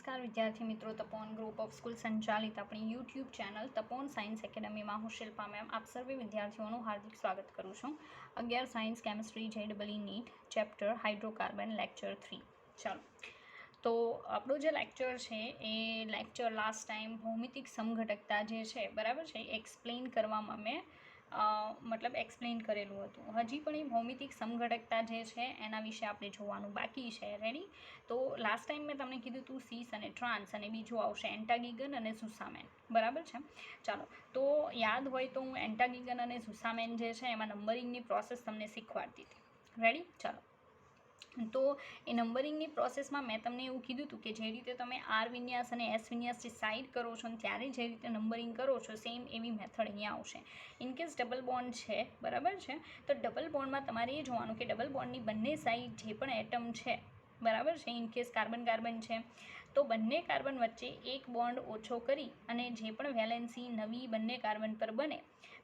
નમસ્કાર વિદ્યાર્થી મિત્રો, તપોન ગ્રુપ ઓફ સ્કૂલ સંચાલિત આપણી યુટ્યુબ ચેનલ તપોન સાયન્સ એકેડમીમાં હું શિલ્પા મેમ આપ સર્વે વિદ્યાર્થીઓનું હાર્દિક સ્વાગત કરું છું. 11 science chemistry JEE NEET chapter hydrocarbon lecture 3. ચાલો, તો આપણો જે લેક્ચર છે એ લેક્ચર લાસ્ટ ટાઈમ ભૌમિતિક સમઘટકતા જે છે બરાબર છે એક્સપ્લેન કરવામાં મેં એક્સપ્લેન કરેલું હતું. હજી પણ એ ભૌમિતિક સમઘટકતા જે છે એના વિશે આપણે જોવાનું બાકી છે. રેડી? તો લાસ્ટ ટાઈમ મેં તમને કીધું હતું સીસ અને ટ્રાન્સ, અને બીજું આવશે એન્ટાગીગન અને ઝુસામેન. બરાબર છે? ચાલો, તો યાદ હોય તો હું એન્ટાગીગન અને ઝુસામેન જે છે એમાં નંબરિંગની પ્રોસેસ તમને શીખવાડતી હતી. રેડી? ચાલો, તો એ નંબરિંગની પ્રોસેસમાં મેં તમને એવું કીધું હતું કે જે રીતે તમે આર વિન્યાસ અને એસ વિન્યાસ ડિસાઇડ કરો છો ને ત્યારે જે રીતે નંબરિંગ કરો છો સેમ એવી મેથડ અહીંયા આવશે. ઇનકેસ ડબલ બોન્ડ છે, બરાબર છે, તો ડબલ બોન્ડમાં તમારે એ જોવાનું કે ડબલ બોન્ડની બંને સાઈડ જે પણ એટમ છે, બરાબર છે, ઇનકેસ કાર્બન કાર્બન છે તો બંને કાર્બન વચ્ચે એક બોન્ડ ઓછો કરી અને જે પણ વેલેન્સી નવી બંને કાર્બન પર બને,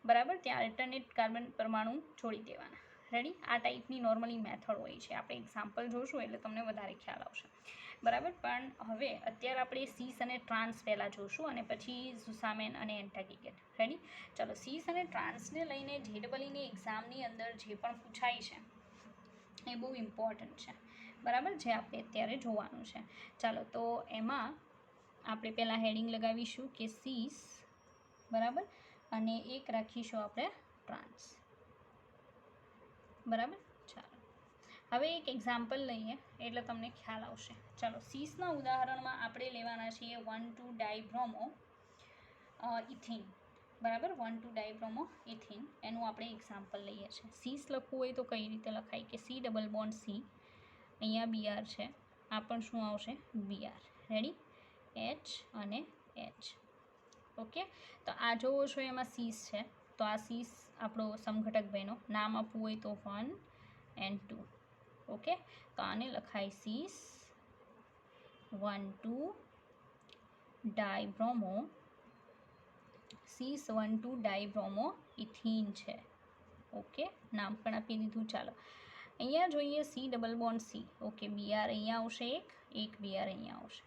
બરાબર, ત્યાં અલ્ટરનેટ કાર્બન પરમાણુ જોડી દેવાના. રેડી? આ ટાઈપની નોર્મલી મેથડ હોય છે. આપણે એક્ઝામ્પલ જોશું એટલે તમને વધારે ખ્યાલ આવશે. બરાબર? પણ હવે અત્યારે આપણે સીસ અને ટ્રાન્સ પહેલાં જોશું અને પછી ઝુસામેન અને એન્ટાગીગન. રેડી? ચાલો, સીસ અને ટ્રાન્સને લઈને JEE એક્ઝામની અંદર જે પણ પૂછાય છે એ બહુ ઇમ્પોર્ટન્ટ છે. બરાબર? જે આપણે અત્યારે જોવાનું છે. ચાલો, તો એમાં આપણે પહેલાં હેડિંગ લગાવીશું કે સીસ, બરાબર, અને એક રાખીશું આપણે ટ્રાન્સ. બરાબર? ચાલો, હવે એક એક્ઝામ્પલ લઈએ એટલે તમને ખ્યાલ આવશે. ચાલો, સીસના ઉદાહરણમાં આપણે લેવાના છીએ 1,2 ડાયબ્રોમો ઇથિન. બરાબર? 1,2 ડાયબ્રોમો ઇથિન એનું આપણે એક્ઝામ્પલ લઈએ છીએ. સીસ લખવું હોય તો કઈ રીતે લખાય કે સી ડબલ બોન્ડ સી, અહીંયા બીઆર છે, આ પણ શું આવશે? બીઆર. રેડી? એચ અને એચ. ઓકે, તો આ જોવો છો એમાં સીસ છે, તો આ સીસ આપણો સમઘટક બન્યો. નામ આપવું હોય તો 1 and 2. ઓકે, તો આને લખાય સીસ 1,2 ડાયબ્રોમો, સીસ 1,2 ડાયબ્રોમો ઇથિન છે. ઓકે, નામ પણ આપી દીધું. ચાલો, અહીંયા જોઈએ C double bond C. Okay, BR અહીંયા આવશે, એક બીઆર અહીંયા આવશે.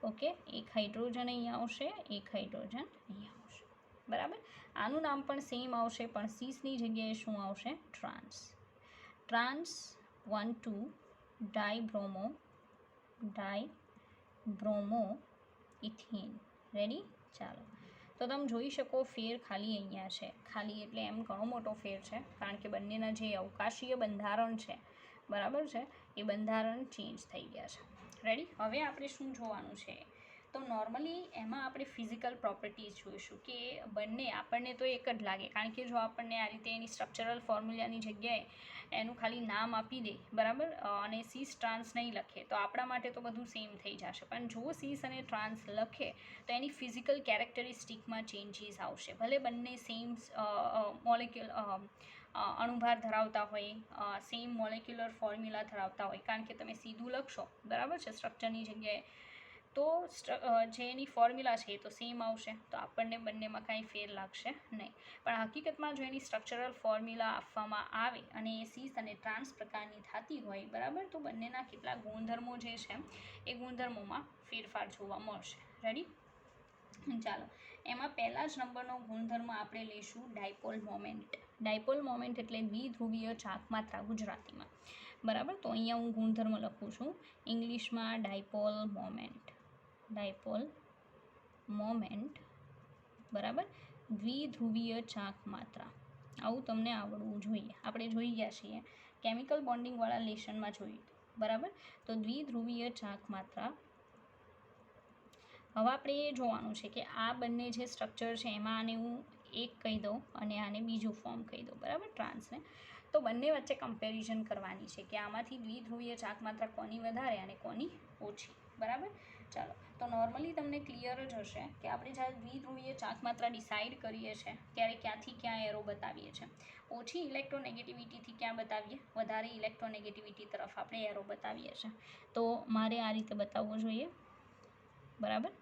ઓકે, એક હાઇડ્રોજન અહીંયા આવશે, એક હાઇડ્રોજન અહીંયા આવશે. બરાબર? આનું નામ પણ સેમ આવશે, પણ સીસની જગ્યાએ શું આવશે? ટ્રાન્સ. Trans 1,2 ડાયબ્રોમો ethene. રેડી? ચાલો, તો તમે જોઈ શકો ફેર ખાલી અહીંયા છે. ખાલી એટલે એમ ઘણો મોટો ફેર છે, કારણ કે બંનેના જે અવકાશીય બંધારણ છે, બરાબર છે, એ બંધારણ ચેન્જ થઈ ગયા છે. રેડી? હવે આપણે શું જોવાનું છે? તો નોર્મલી એમાં આપણે ફિઝિકલ પ્રોપર્ટીઝ જોઈશું કે બંને આપણને તો એક જ લાગે, કારણ કે જો આપણને આ રીતે એની સ્ટ્રક્ચરલ ફોર્મ્યુલાની જગ્યાએ એનું ખાલી નામ આપી દે, બરાબર, અને સીસ ટ્રાન્સ નહીં લખે તો આપણા માટે તો બધું સેમ થઈ જશે. પણ જો સીસ અને ટ્રાન્સ લખે તો એની ફિઝિકલ કેરેક્ટરિસ્ટિકમાં ચેન્જીસ આવશે. ભલે બંને સેમ અણુભાર ધરાવતા હોય, સેમ મોલેક્યુલર ફોર્મ્યુલા ધરાવતા હોય, કારણ કે તમે સીધું લખશો, બરાબર છે, સ્ટ્રક્ચરની જગ્યાએ, તો જે એની ફોર્મ્યુલા છે એ તો સેમ આવશે, તો આપણને બંનેમાં કાંઈ ફેર લાગશે નહીં. પણ હકીકતમાં જો એની સ્ટ્રક્ચરલ ફોર્મ્યુલા આપવામાં આવે અને એ સીસ અને ટ્રાન્સ પ્રકારની થતી હોય, બરાબર, તો બંનેના કેટલાક ગુણધર્મો જે છે એ ગુણધર્મોમાં ફેરફાર જોવા મળશે. રેડી? ચાલો, એમાં પહેલા જ નંબરનો ગુણધર્મ આપણે લઈશું ડાયપોલ મોમેન્ટ. ડાયપોલ મોમેન્ટ એટલે દ્વિધ્રુવીય ચાકમાત્રા ગુજરાતીમાં. બરાબર? તો અહીંયા હું ગુણધર્મ લખું છું ઇંગ્લિશમાં ડાયપોલ મોમેન્ટ. ડાયપોલ મોમેન્ટ, બરાબર, દ્વિધ્રુવીય ચાકમાત્રા. આવું તમને આવડવું જોઈએ. આપણે જોઈ ગયા છીએ કેમિકલ બોન્ડિંગવાળા લેશનમાં જોયું, બરાબર. તો દ્વિધ્રુવીય ચાકમાત્રા. હવે આપણે એ જોવાનું છે કે આ બંને જે સ્ટ્રક્ચર છે એમાં આને હું એક કહી દઉં અને આને બીજું ફોર્મ કહી દઉં, બરાબર, ટ્રાન્સને. તો બંને વચ્ચે કમ્પેરિઝન કરવાની છે કે આમાંથી દ્વિધ્રુવીય ચાકમાત્રા કોની વધારે અને કોની ઓછી. બરાબર? ચાલો, તો નોર્મલી તમને ક્લિયર જ હશે કે આપણે જ્યારે દ્વિધ્રુવીય ચાકમાત્રા ડિસાઇડ કરીએ છીએ ત્યારે ક્યાંથી ક્યાં એરો બતાવીએ છીએ. ઓછી ઇલેક્ટ્રોનેગેટિવિટીથી ક્યાં બતાવીએ? વધારે ઇલેક્ટ્રોનેગેટિવિટી તરફ આપણે એરો બતાવીએ છીએ. તો મારે આ રીતે બતાવવો જોઈએ. બરાબર?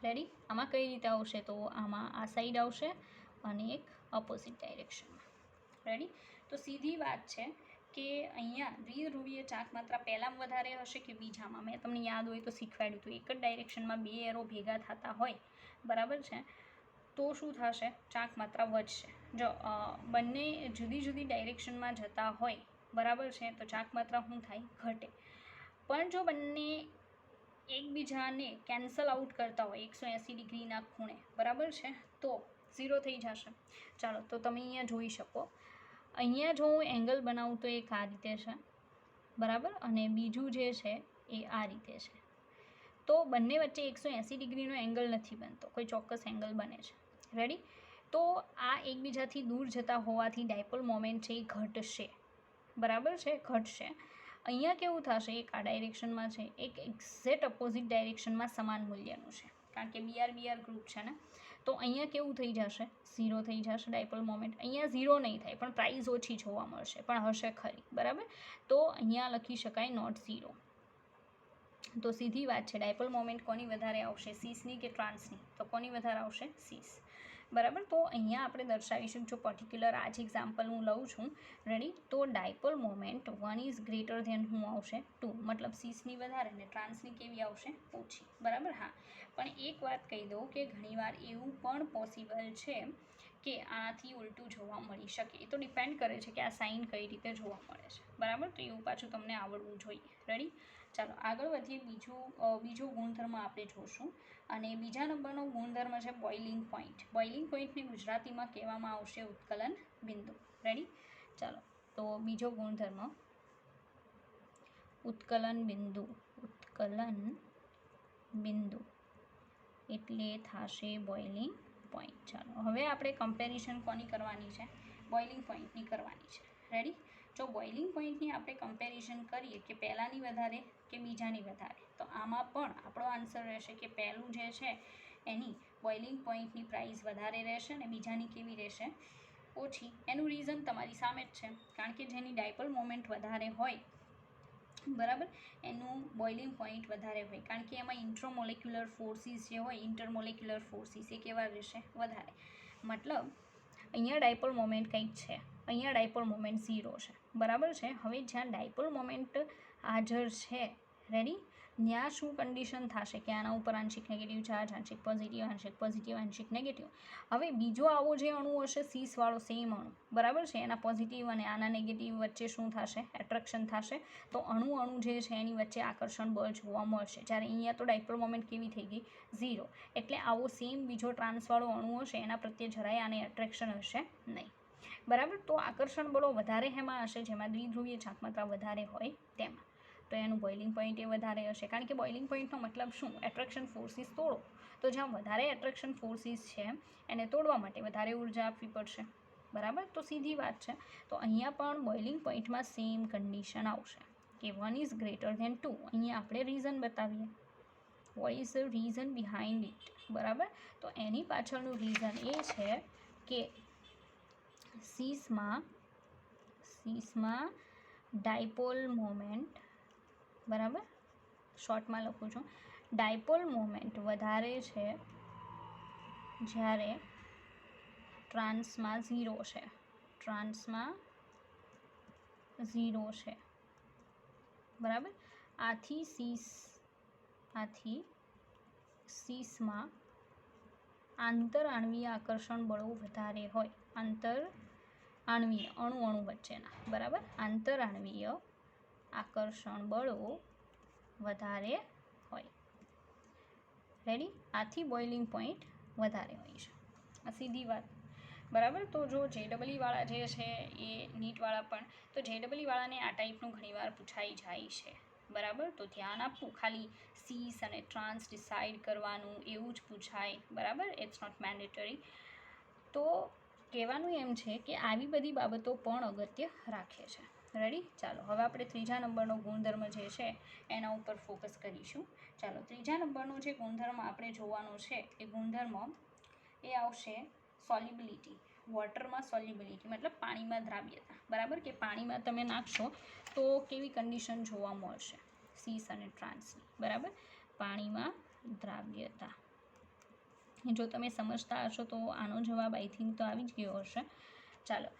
રેડી? આમાં કઈ રીતે આવશે? તો આમાં આ સાઈડ આવશે અને એક ઓપોઝિટ ડાયરેક્શનમાં. રેડી? તો સીધી વાત છે કે અહીંયા દ્વિધ્રુવીય ચાક માત્રા પહેલામાં વધારે હશે કે બીજામાં. મેં તમને યાદ હોય તો શીખવાડ્યું હતું, એક જ ડાયરેક્શનમાં બે એરો ભેગા થતા હોય, બરાબર છે, તો શું થશે, ચાક માત્રા વધશે. જો બંને જુદી જુદી ડાયરેક્શનમાં જતા હોય, બરાબર છે, તો ચાક માત્રા શું થાય, ઘટે. પણ જો બંને એકબીજાને કેન્સલ આઉટ કરતા હોય 180 ડિગ્રીના ખૂણે, બરાબર છે, તો 0 થઈ જશે. ચાલો તો તમે અહીંયા જોઈ શકો, અહીંયા જો હું એંગલ બનાવું તો એક આ રીતે છે, બરાબર, અને બીજું જે છે એ આ રીતે છે. તો બંને વચ્ચે 180 ડિગ્રીનો એંગલ નથી બનતો, કોઈ ચોક્કસ એંગલ બને છે. રેડી? તો આ એકબીજાથી દૂર જતા હોવાથી ડાયપોલ મોમેન્ટ છે એ ઘટશે, બરાબર છે, ઘટશે. અહીંયા કેવું થશે, એક આ ડાયરેક્શનમાં છે, એક એક્ઝેક્ટ અપોઝિટ ડાયરેક્શનમાં સમાન મૂલ્યનું છે, કારણ કે બીઆર ગ્રુપ છે ને, તો અહીંયા કેવું થઈ જશે, 0 થઈ જશે ડાયપોલ મોમેન્ટ. અહીંયા 0 નહીં થાય, પણ પ્રાઇસ ઓછી જોવા મળશે, પણ હશે ખરી, બરાબર. તો અહીંયા લખી શકાય નોટ 0. તો સીધી વાત છે, ડાયપોલ મોમેન્ટ કોની વધારે આવશે, સીસની કે ટ્રાન્સની? તો કોની વધારે આવશે, સીસ, બરાબર. તો અહીંયા આપણે દર્શાવીશું, જો પર્ટિક્યુલર આ જ એક્ઝામ્પલ હું લઉં છું, રેડી, તો dipole moment 1 is greater than શું આવશે, 2, મતલબ સીસની વધારે ને ટ્રાન્સની કેવી આવશે, ઓછી, બરાબર. હા, પણ એક વાત કહી દઉં કે ઘણીવાર એવું પણ પોસિબલ છે કે આનાથી ઉલટું જોવા મળી શકે. એ તો ડિપેન્ડ કરે છે કે આ સાઇન કઈ રીતે જોવા મળે છે, બરાબર. તો એવું પાછું તમને આવડવું જોઈએ. રેડી? ચાલો આગળ વધીએ. બીજો ગુણધર્મ આપણે જોશું, અને બીજા નંબરનો ગુણધર્મ છે બોઇલિંગ પોઈન્ટ. બોઇલિંગ પોઈન્ટને ગુજરાતીમાં કહેવામાં આવશે ઉત્કલન બિંદુ. રેડી? ચાલો તો બીજો ગુણધર્મ ઉત્કલન બિંદુ. ઉત્કલન બિંદુ એટલે થશે બોઇલિંગ પોઈન્ટ. ચાલો હવે આપણે કમ્પેરિઝન કોની કરવાની છે, બોઇલિંગ પોઈન્ટની કરવાની છે. રેડી? જો બોઇલિંગ પોઈન્ટની આપણે કમ્પેરિઝન કરીએ કે પહેલાંની વધારે કે બીજાની વધારે, તો આમાં પણ આપણો આન્સર રહેશે કે પહેલું જે છે એની બોઇલિંગ પોઈન્ટની પ્રાઇસ વધારે રહેશે અને બીજાની કેવી રહેશે, ઓછી. એનું રીઝન તમારી સામે જ છે, કારણ કે જેની ડાયપોલ મોમેન્ટ વધારે હોય, બરાબર, એનું બોઇલિંગ પોઈન્ટ વધારે હોય, કારણ કે એમાં ઇન્ટ્રોમોલેક્યુલર ફોર્સિસ જે હોય, ઇન્ટરમોલેક્યુલર ફોર્સિસ એ કેવા રહેશે, વધારે. મતલબ અહીંયા ડાયપોલ મોમેન્ટ કંઈક છે, અહીંયા ડાયપોલ મોમેન્ટ 0 છે, બરાબર છે. હવે જ્યાં ડાયપોલ મોમેન્ટ હાજર છે, રેડી, ત્યાં શું કન્ડિશન થશે કે આના ઉપર આંશિક નેગેટિવ ચાર્જ, આંશિક પોઝિટિવ, આંશિક નેગેટિવ. હવે બીજો આવો જે અણુ હશે, સીસવાળો સેમ અણુ, બરાબર છે, એના પોઝિટિવ અને આના નેગેટિવ વચ્ચે શું થશે, એટ્રેક્શન થશે. તો અણુ જે છે એની વચ્ચે આકર્ષણ બળ જોવા મળશે. જ્યારે અહીંયા તો ડાયપોલ મોમેન્ટ કેવી થઈ ગઈ, 0. એટલે આવો સેમ બીજો ટ્રાન્સવાળો અણુ હશે, એના પ્રત્યે જરાય આને એટ્રેક્શન હશે નહીં, બરાબર. તો આકર્ષણ બળો વધારે એમાં હશે જેમાં દ્વિધ્રુવીય ચાક માત્રા વધારે હોય તેમાં. તો એનું બોઇલિંગ પોઈન્ટ એ વધારે હશે, કારણ કે બોઇલિંગ પોઈન્ટનો મતલબ શું, એટ્રેક્શન ફોર્સિસ તોડો. તો જ્યાં વધારે એટ્રેક્શન ફોર્સિસ છે એને તોડવા માટે વધારે ઉર્જા આપવી પડશે, બરાબર. તો સીધી વાત છે. તો અહીંયા પણ બોઇલિંગ પોઈન્ટમાં સેમ કન્ડિશન આવશે કે 1 ઇઝ ગ્રેટર ધેન 2. અહીંયા આપણે રીઝન બતાવીએ, what is the reason behind it, બરાબર. તો એની પાછળનું રીઝન એ છે કે સીસમાં ડાયપોલ મોમેન્ટ, બરાબર, શોર્ટમાં લખું છું, ડાયપોલ મોમેન્ટ વધારે છે જ્યારે ટ્રાન્સમાં 0 છે, બરાબર. આથી સીસમાં આંતરઆણવીય આકર્ષણ બળો વધારે હોય, અણુ વચ્ચેના, બરાબર, આંતરઆણવીય આકર્ષણ બળો વધારે હોય. રેડી? આથી બોઇલિંગ પોઈન્ટ વધારે હોય છે. આ સીધી વાત, બરાબર. તો જો જેડબલઈવાળા જે છે એ નીટવાળા પણ, તો જેડબલઈવાળાને આ ટાઈપનું ઘણીવાર પૂછાઈ જાય છે, બરાબર. તો ધ્યાન આપવું, ખાલી સીસ અને ટ્રાન્સ ડિસાઇડ કરવાનું એવું જ પૂછાય, બરાબર. It's not mandatory. તો કહેવાનું એમ છે કે આવી બધી બાબતો પણ અગત્ય રાખે છે. રેડી? ચાલો હવે આપણે ત્રીજા નંબરનો ગુણધર્મ જે છે એના ઉપર ફોકસ કરીશું. ચાલો ત્રીજા નંબરનો જે ગુણધર્મ આપણે જોવાનો છે એ ગુણધર્મ એ આવશે સોલ્યુબિલિટી. વોટરમાં સોલ્યુબિલિટી મતલબ પાણીમાં દ્રાવ્યતા, બરાબર, કે પાણીમાં તમે નાખશો તો કેવી કન્ડિશન જોવા મળશે, સીસ અને ટ્રાન્સની, બરાબર. પાણીમાં દ્રાવ્યતા. જો તમે સમજતા હશો તો આનો જવાબ આઈ થિંક તો આવી જ ગયો હશે. ચાલો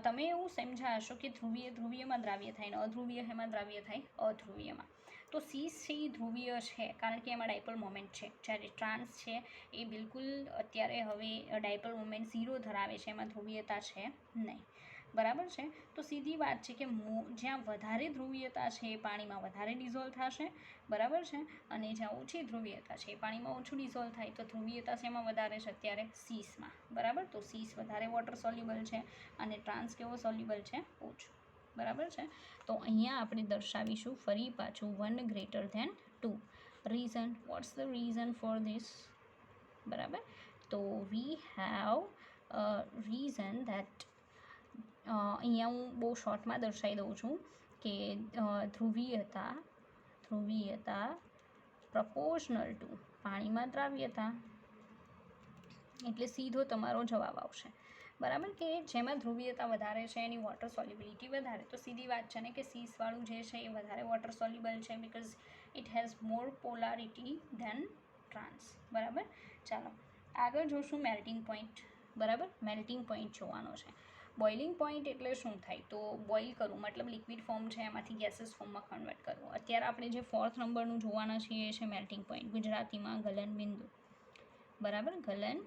તમે એવું સમજ્યા હશો કે ધ્રુવીયમાં દ્રાવ્ય થાય ને અધ્રુવીય એમાં દ્રાવ્ય થાય અધ્રુવીયમાં. તો સીસ છે એ ધ્રુવીય છે કારણ કે એમાં ડાયપોલ મોમેન્ટ છે, જ્યારે ટ્રાન્સ છે એ બિલકુલ અત્યારે હવે ડાયપોલ મોમેન્ટ 0 ધરાવે છે, એમાં ધ્રુવીયતા છે નહીં. બરાબર છે. તો સીધી વાત છે કે જ્યાં વધારે ધ્રુવીયતા છે એ પાણીમાં વધારે ડિઝોલ્વ થશે. બરાબર છે. અને જ્યાં ઓછી ધ્રુવીયતા છે એ પાણીમાં ઓછું ડિઝોલ્વ થાય. તો ધ્રુવીયતા શેમાં વધારે છે અત્યારે? સીસમાં. બરાબર. તો સીસ વધારે વોટર સોલ્યુબલ છે અને ટ્રાન્સ કેવો સોલ્યુબલ છે? ઓછું. બરાબર છે. તો અહીંયા આપણે દર્શાવીશું ફરી પાછું 1 greater than 2. Reason, what's the reason for this? બરાબર. તો વી હેવ રીઝન ધેટ અહીંયા હું બહુ શોર્ટમાં દર્શાવી દઉં છું કે ધ્રુવીયતા પ્રપોર્શનલ ટુ પાણીમાં દ્રાવ્યતા, એટલે સીધો તમારો જવાબ આવશે. બરાબર. કે જેમાં ધ્રુવીયતા વધારે છે એની વોટર સોલ્યુબિલિટી વધારે. તો સીધી વાત છે ને કે સીસવાળું જે છે એ વધારે વોટર સોલ્યુબલ છે because it has more polarity than trans. બરાબર. ચાલો આગળ જોશું મેલ્ટિંગ પોઈન્ટ. બરાબર. મેલ્ટિંગ પોઈન્ટ જોવાનો છે. બોઇલિંગ પોઈન્ટ એટલે શું થાય? તો બોઇલ કરવું મતલબ લિક્વિડ ફોર્મ છે એમાંથી ગેસીસ ફોર્મમાં કન્વર્ટ કરવું. અત્યારે આપણે જે 4th નંબરનું જોવાના છીએ એ છે મેલ્ટિંગ પોઈન્ટ, ગુજરાતીમાં ગલન બિંદુ. બરાબર. ગલન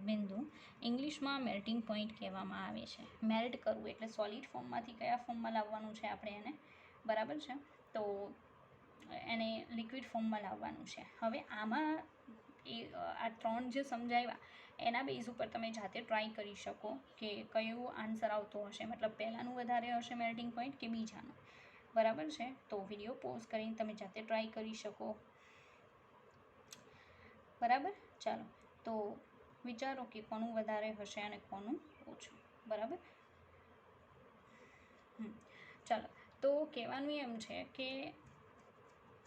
બિંદુ ઇંગ્લિશમાં મેલ્ટિંગ પોઈન્ટ કહેવામાં આવે છે. મેલ્ટ કરવું એટલે સોલિડ ફોર્મમાંથી કયા ફોર્મમાં લાવવાનું છે આપણે એને? બરાબર છે. તો એને લિક્વિડ ફોર્મમાં લાવવાનું છે. હવે આમાં આ 3 જે સમજાવ્યા એના બેઝ ઉપર તમે જાતે ટ્રાય કરી શકો કે કયો આન્સર આવતો હશે, મતલબ પહેલાંનું વધારે હશે મેલ્ટિંગ પોઈન્ટ કે બીજાનું. બરાબર છે. તો વિડીયો પોઝ કરીને તમે જાતે ટ્રાય કરી શકો. બરાબર. ચાલો તો વિચારો કે કોનું વધારે હશે અને કોનું ઓછું. બરાબર. ચાલો તો કહેવાનું એમ છે કે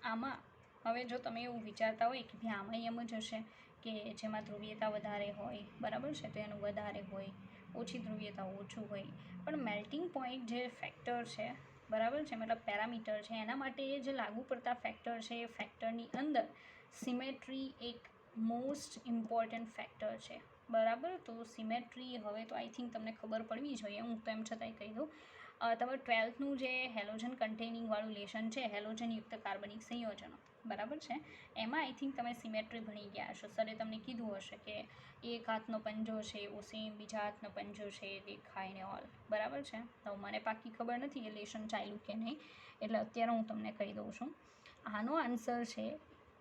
આમાં હવે જો તમે એવું વિચારતા હોય કે ભાઈ આમાં એમ જ હશે કે જેમાં ધ્રુવીયતા વધારે હોય, બરાબર છે, તો એનું વધારે હોય, ઓછી ધ્રુવીયતા ઓછું હોય. પણ મેલ્ટિંગ પોઈન્ટ જે ફેક્ટર છે, બરાબર છે, મતલબ પેરામીટર છે, એના માટે જે લાગુ પડતા ફેક્ટર છે એ ફેક્ટરની અંદર સિમેટ્રી એક મોસ્ટ ઇમ્પોર્ટન્ટ ફેક્ટર છે. બરાબર. તો સિમેટ્રી હવે તો આઈ થિંક તમને ખબર પડવી જોઈએ, હું તો એમ છતાંય કહી દઉં. તમારું 12થનું જે હેલોજન કન્ટેનિંગવાળું લેશન છે, હેલોજનયુક્ત કાર્બનિક સંયોજનો, બરાબર છે, એમાં આઈ થિંક તમે સિમેટ્રી ભણી ગયા હશો. સરે તમને કીધું હશે કે એક હાથનો પંજો છે એવો સેમ બીજા હાથનો પંજો છે એ દેખાય ને ઓલ. બરાબર છે. તો મને પાકી ખબર નથી એ લેશન ચાલ્યું કે નહીં, એટલે અત્યારે હું તમને કહી દઉં છું. આનો આન્સર છે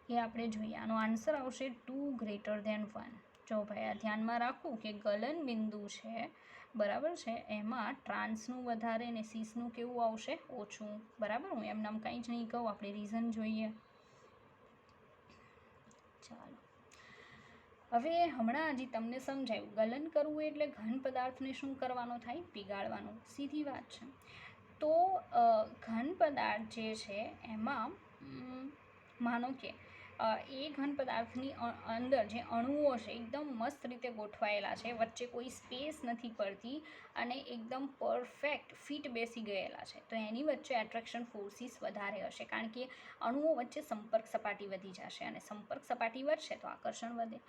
એ આપણે જોઈએ. આનો આન્સર આવશે 2 greater than 1. જો ભાઈ આ ધ્યાનમાં રાખવું કે ગલન બિંદુ છે, બરાબર છે, એમાં ટ્રાન્સનું વધારે ને સીસનું કેવું આવશે? ઓછું. બરાબર. હું એમ નામ કંઈ જ નહીં કહું, આપણે રીઝન જોઈએ. ચાલો હવે હમણાં હજી તમને સમજાયું. ગલન કરવું એટલે ઘન પદાર્થને શું કરવાનો થાય? પીગાળવાનું. સીધી વાત છે. તો ઘન પદાર્થ જે છે એમાં માનો કે એ ઘન પદાર્થની અંદર જે અણુઓ છે એકદમ મસ્ત રીતે ગોઠવાયેલા છે, વચ્ચે કોઈ સ્પેસ નથી પડતી અને એકદમ પરફેક્ટ ફિટ બેસી ગયેલા છે, તો એની વચ્ચે એટ્રેક્શન ફોર્સિસ વધારે હશે કારણ કે અણુઓ વચ્ચે સંપર્ક સપાટી વધી જશે અને સંપર્ક સપાટી વધશે તો આકર્ષણ વધે.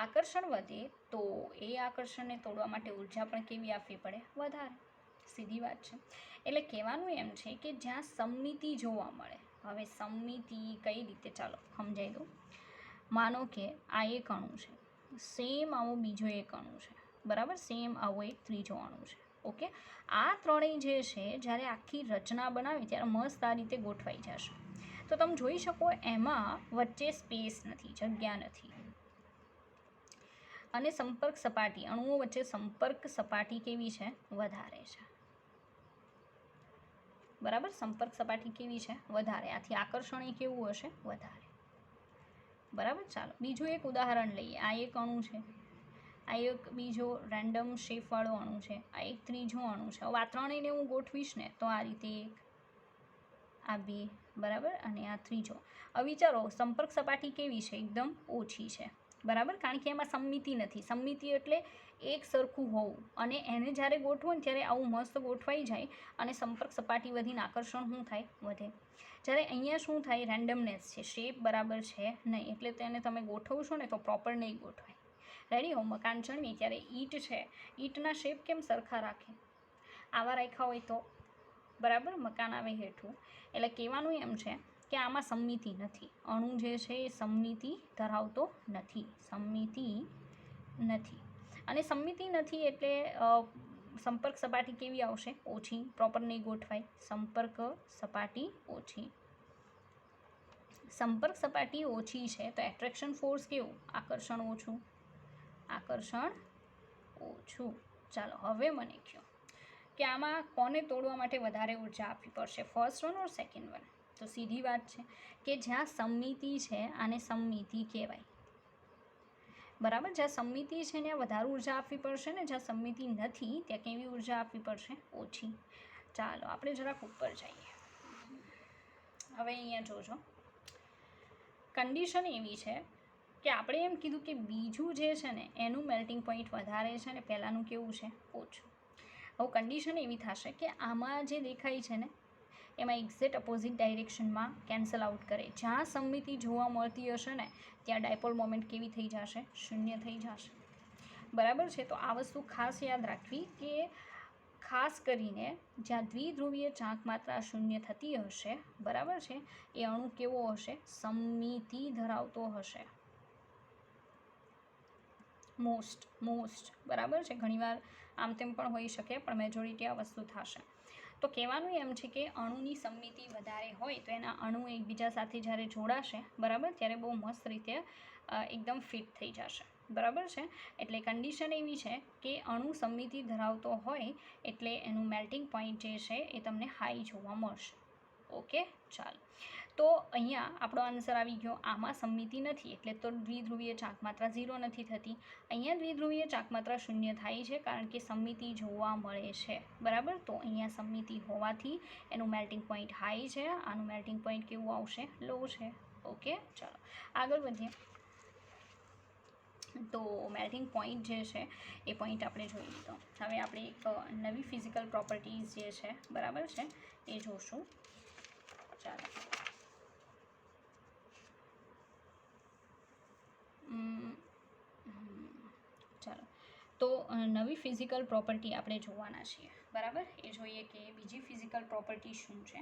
આકર્ષણ વધે તો એ આકર્ષણને તોડવા માટે ઉર્જા પણ કેવી આપવી પડે? વધારે. સીધી વાત છે. એટલે કહેવાનું એમ છે કે જ્યાં સમમિતિ જોવા મળે. હવે સમમિતિ કઈ રીતે? ચાલો સમજાવી દઉં. માનો કે આ એક અણુ છે, સેમ આવો બીજો એક અણુ છે, બરાબર, સેમ આવો એક ત્રીજો અણુ છે. ઓકે. આ ત્રણેય જે છે જ્યારે આખી રચના બનાવી ત્યારે મસ્ત આ રીતે ગોઠવાઈ જશે. તો તમે જોઈ શકો એમાં વચ્ચે સ્પેસ નથી, જગ્યા નથી. અને સંપર્ક સપાટી, અણુઓ વચ્ચે સંપર્ક સપાટી કેવી છે? વધારે છે. બરાબર. સંપર્ક સપાટી કેવી છે? વધારે. આથી આકર્ષણ એ કેવું હશે? વધારે. બરાબર. ચાલો બીજું એક ઉદાહરણ લઈએ. આ એક અણુ છે, આ એક બીજો રેન્ડમ શેપવાળો અણુ છે, આ એક ત્રીજો અણુ છે. હવે આ ત્રણેયને હું ગોઠવીશ ને તો આ રીતે એક, આ બે, બરાબર, અને આ ત્રીજો. હવે વિચારો સંપર્ક સપાટી કેવી છે? એકદમ ઓછી છે. બરાબર. કારણ કે એમાં સમમિતિ નથી. સમમિતિ એટલે એક સરખું હોવું, અને એને જ્યારે ગોઠવો ને ત્યારે આવું મસ્ત ગોઠવાઈ જાય અને સંપર્ક સપાટી વધીને આકર્ષણ શું થાય? વધે. જ્યારે અહીંયા શું થાય? રેન્ડમનેસ છે, શેપ બરાબર છે નહીં, એટલે તેને તમે ગોઠવશો ને તો પ્રોપર નહીં ગોઠવાય. રેડી હો? મકાન ચણવી ત્યારે ઈંટ છે, ઈંટના શેપ કેમ સરખા રાખે? આવા રાખ્યા હોય તો બરાબર, મકાન આવે હેઠું. એટલે કહેવાનું એમ છે કે આમાં સમમિતિ નથી, અણુ જે છે એ સમમિતિ ધરાવતો નથી, સમમિતિ નથી. અને સમમિતિ નથી એટલે સંપર્ક સપાટી કેવી આવશે? ઓછી, પ્રોપર નહીં ગોઠવાય. સંપર્ક સપાટી ઓછી, સંપર્ક સપાટી ઓછી છે તો એટ્રેક્શન ફોર્સ કેવું? આકર્ષણ ઓછું, આકર્ષણ ઓછું. ચાલો હવે મને કહો કે આમાં કોને તોડવા માટે વધારે ઉર્જા આપવી પડશે, first one or second one? તો સીધી વાત છે કે જ્યાં સમમિતિ છે આને સમમિતિ કહેવાય, બરાબર. જ્યાં સમમિતિ છે ત્યાં વધારે ઉર્જા આપવી પડશે ને જ્યાં સમમિતિ નથી ત્યાં કેવી ઉર્જા આપવી પડશે? ઓછી. ચાલો આપણે જરાક ઉપર જઈએ. હવે અહીંયા જોજો, કન્ડિશન એવી છે કે આપણે એમ કીધું કે બીજું જે છે ને એનું મેલ્ટિંગ પોઈન્ટ વધારે છે ને પહેલાંનું કેવું છે? ઓછું. હવે કન્ડિશન એવી થશે કે આમાં જે દેખાય છે ને એમાં એક્ઝેક્ટ અપોઝિટ ડાયરેક્શનમાં કેન્સલ આઉટ કરે. જ્યાં સમમિતિ જોવા મળતી હશે ને ત્યાં ડાયપોલ મોમેન્ટ કેવી થઈ જશે? શૂન્ય થઈ જશે, બરાબર છે. તો આ વસ્તુ ખાસ યાદ રાખવી કે ખાસ કરીને જ્યાં દ્વિધ્રુવીય ચાંક માત્રા શૂન્ય થતી હશે, બરાબર છે, એ અણુ કેવો હશે? સમમિતિ ધરાવતો હશે. મોસ્ટ બરાબર છે. ઘણીવાર આમ તેમ પણ હોઈ શકે પણ મેજોરિટી આ વસ્તુ થશે. તો કહેવાનું એમ છે કે અણુની સમમિતિ વધારે હોય તો એના અણુ એકબીજા સાથે જ્યારે જોડાશે, બરાબર, ત્યારે બહુ મસ્ત રીતે એકદમ ફિટ થઈ જશે, બરાબર છે. એટલે કન્ડિશન એવી છે કે અણુ સમમિતિ ધરાવતો હોય એટલે એનું મેલ્ટિંગ પોઈન્ટ જે છે એ તમને હાઈ જોવા મળશે. ઓકે, ચાલો. તો અહીંયા આપણો આન્સર આવી ગયો. આમાં સમમિતિ નથી એટલે તો દ્વિધ્રુવીય ચાંક માત્રા 0 નથી થતી. અહીંયા દ્વિધ્રુવીય ચાંક માત્રા શૂન્ય થાય છે કારણ કે સમમિતિ જોવા મળે છે, બરાબર. તો અહીંયા સમમિતિ હોવાથી એનું મેલ્ટિંગ પોઈન્ટ હાઈ છે, આનું મેલ્ટિંગ પોઈન્ટ કેવું આવશે? લો છે. ઓકે, ચાલો આગળ વધીએ. તો મેલ્ટિંગ પોઈન્ટ જે છે એ પોઈન્ટ આપણે જોઈ લીધો. હવે આપણે એક નવી ફિઝિકલ પ્રોપર્ટીઝ જે છે, બરાબર છે, એ જોશું. ચાલો ચાલો તો નવી ફિઝિકલ પ્રોપર્ટી આપણે જોવાના છીએ, બરાબર. એ જોઈએ કે બીજી ફિઝિકલ પ્રોપર્ટી શું છે,